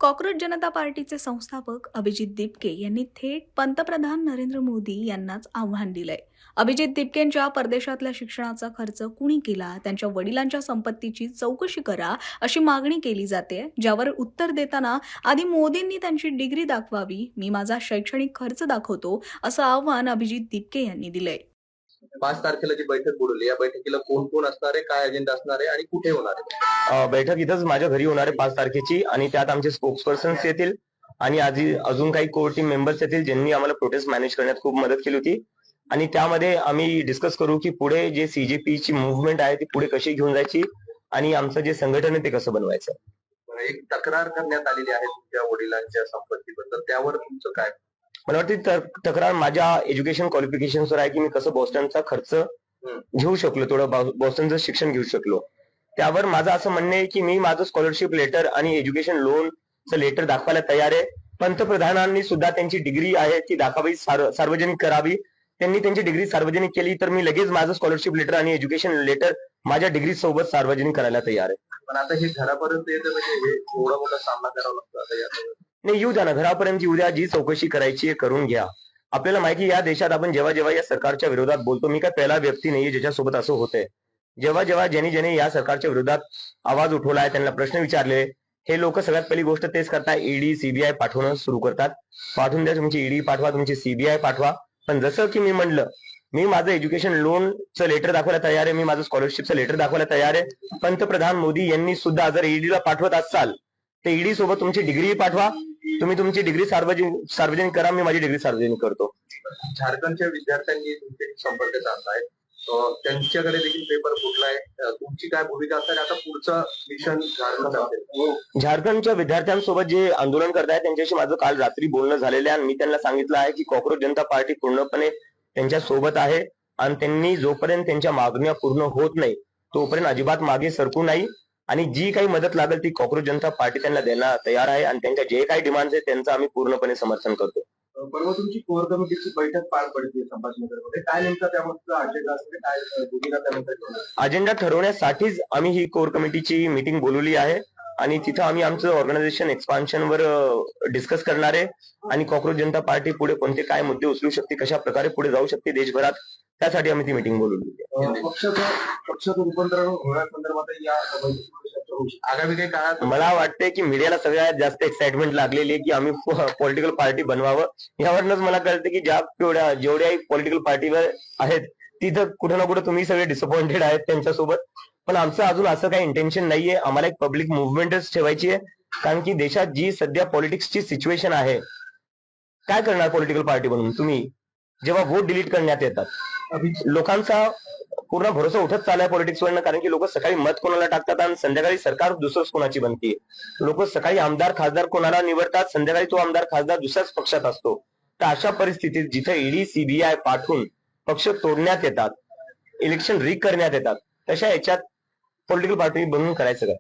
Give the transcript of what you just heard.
Cockroach जनता पार्टीचे संस्थापक अभिजित दिपके यांनी थेट पंतप्रधान नरेंद्र मोदी यांनाच आव्हान दिलंय. अभिजित दिपकेंच्या परदेशातल्या शिक्षणाचा खर्च कुणी केला, त्यांच्या वडिलांच्या संपत्तीची चौकशी करा, अशी मागणी केली जाते. ज्यावर उत्तर देताना आधी मोदींनी त्यांची डिग्री दाखवावी, मी माझा शैक्षणिक खर्च दाखवतो, असं आव्हान अभिजित दिपके यांनी दिलंय. 5 तारखेला जी बैठक बोलवली, या बैठकीला कोण कोण असणार आहे, काय अजेंडा असणार आहे आणि कुठे होणार आहे? बैठक इथंच माझ्या घरी होणार आहे 5 तारखेची आणि त्यात आमचे स्पोक्सपर्सन्स येतील आणि अजून काही कोर टीम मेंबर्स येतील ज्यांनी आम्हाला प्रोटेस्ट मॅनेज करण्यात खूप मदत केली होती. आणि त्यामध्ये आम्ही डिस्कस करू की पुढे जे सीजेपीची मुव्हमेंट आहे ती पुढे कशी घेऊन जायची आणि आमचं जे संघटन आहे ते कसं बनवायचं. एक तक्रार करण्यात आलेली आहे तुमच्या वडिलांच्या संपत्तीबद्दल, त्यावर तुमचं काय? मला वाटतं तक्रार माझ्या एज्युकेशन क्वालिफिकेशनवर आहे की मी कसं बॉस्टनचा खर्च घेऊ शकलो, थोडं बॉस्टनचं शिक्षण घेऊ शकलो. त्यावर माझं असं म्हणणं आहे की मी माझं स्कॉलरशिप लेटर आणि एज्युकेशन लोनचं लेटर दाखवायला तयार आहे. पंतप्रधानांनी सुद्धा त्यांची डिग्री आहे ती दाखवावी, सार्वजनिक करावी. त्यांनी त्यांची डिग्री सार्वजनिक केली तर मी लगेच माझं स्कॉलरशिप लेटर आणि एज्युकेशन लेटर माझ्या डिग्री सोबत सार्वजनिक करायला तयार आहे. पण आता हे घरापर्यंत येतं म्हणजे हे एवढा मोठा सामना करावा लागतो आता याचा. नाही, येऊ द्या ना, घरापर्यंत येऊ द्या. जी चौकशी करायची आहे करून घ्या. आपल्याला माहिती या देशात आपण जेव्हा जेव्हा या सरकारच्या विरोधात बोलतो, मी काय पहिला व्यक्ती नाहीये ज्याच्यासोबत असं होतंय. जेव्हा जेव्हा ज्यांनी या सरकारच्या विरोधात आवाज उठवलाय, त्यांना प्रश्न विचारले, हे लोक सगळ्यात पहिली गोष्ट तेच करतात, ईडी सीबीआय पाठवणं सुरू करतात. पाठवून द्या, तुमची ईडी पाठवा, तुमची सीबीआय पाठवा. पण जसं की मी म्हणलं, मी माझं एज्युकेशन लोनचं लेटर दाखवायला तयार आहे, मी माझं स्कॉलरशिपचं लेटर दाखवायला तयार आहे. पंतप्रधान मोदी यांनी सुद्धा जर ईडीला पाठवत असाल तर ईडी सोबत तुमची डिग्री पाठवा. तुम्ही तुमची डिग्री सार्वजनिक करा, मी माझी डिग्री सार्वजनिक करतो. झारखंडच्या विद्यार्थ्यांनी तुमचे संपर्क साधलाय, त्यांच्याकडे देखील पेपर फुटलाय, तुमची काय भूमिका असणार? आता पुढचं मिशन झारखंडच्या विद्यार्थ्यांसोबत जे आंदोलन करतायत त्यांच्याशी माझं काल रात्री बोलणं झालेलं आहे आणि मी त्यांना सांगितलं आहे की कॉक्रोच जनता पार्टी पूर्णपणे त्यांच्या सोबत आहे आणि त्यांनी जोपर्यंत त्यांच्या मागण्या पूर्ण होत नाही तोपर्यंत अजिबात मागे सरकू नाही आणि जी काही मदत लागेल ती कॉक्रोच जनता पार्टी त्यांना द्यायला तयार आहे आणि त्यांच्या जे काही डिमांड्स आहेत त्यांचं आम्ही पूर्णपणे समर्थन करतो. परवा तुमची कोर कमिटीची बैठक पार पडते संभाजीनगरमध्ये, काय नेमका त्यामध्ये अजेंडा असते, काय भूमिका त्यानंतर? अजेंडा ठरवण्यासाठीच आम्ही ही कोर कमिटीची मीटिंग बोलवली आहे आणि तिथं आम्ही आमचं ऑर्गनायझेशन एक्सपान्शनवर डिस्कस करणार आहे आणि कॉक्रोच जनता पार्टी पुढे कोणते काय मुद्दे उचलू शकते, कशा प्रकारे पुढे जाऊ शकते देशभरात, त्यासाठी आम्ही ती मीटिंग बोलवली आहे. पक्षाचं रूपांतरण होण्यासंदर्भात या आगामी काही काळात मला वाटतंय की मीडियाला सगळ्यात जास्त एक्साइटमेंट लागलेली आहे की आम्ही पॉलिटिकल पार्टी बनवावं. यावरूनच मला कळतं की जेवढ्याही पॉलिटिकल पार्टीवर आहेत तिथं कुठं ना कुठं तुम्ही सगळे डिसअपॉइंटेड आहेत त्यांच्यासोबत. पण आमचं अजून असं काही इंटेन्शन नाहीये. आम्हाला एक पब्लिक मुव्हमेंटच ठेवायची आहे, कारण की देशात जी सध्या पॉलिटिक्सची सिच्युएशन आहे, काय करणार पॉलिटिकल पार्टी बनून तुम्ही जेव्हा वोट डिलीट करण्यात येतात. लोकांचा पूर्ण भरोसा उठत चाललाय पॉलिटिक्सवरनं, कारण की लोक सकाळी मत कोणाला टाकतात आणि संध्याकाळी सरकार दुसरंच कोणाची बनते. लोक सकाळी आमदार खासदार कोणाला निवडतात, संध्याकाळी तो आमदार खासदार दुसऱ्याच पक्षात असतो. तर अशा परिस्थितीत जिथे ईडी सीबीआय पाठवून पक्ष तोडण्यात येतात, इलेक्शन रीक करण्यात येतात, तशा याच्यात पॉलिटिकल पार्टी बनवून करायचं काय?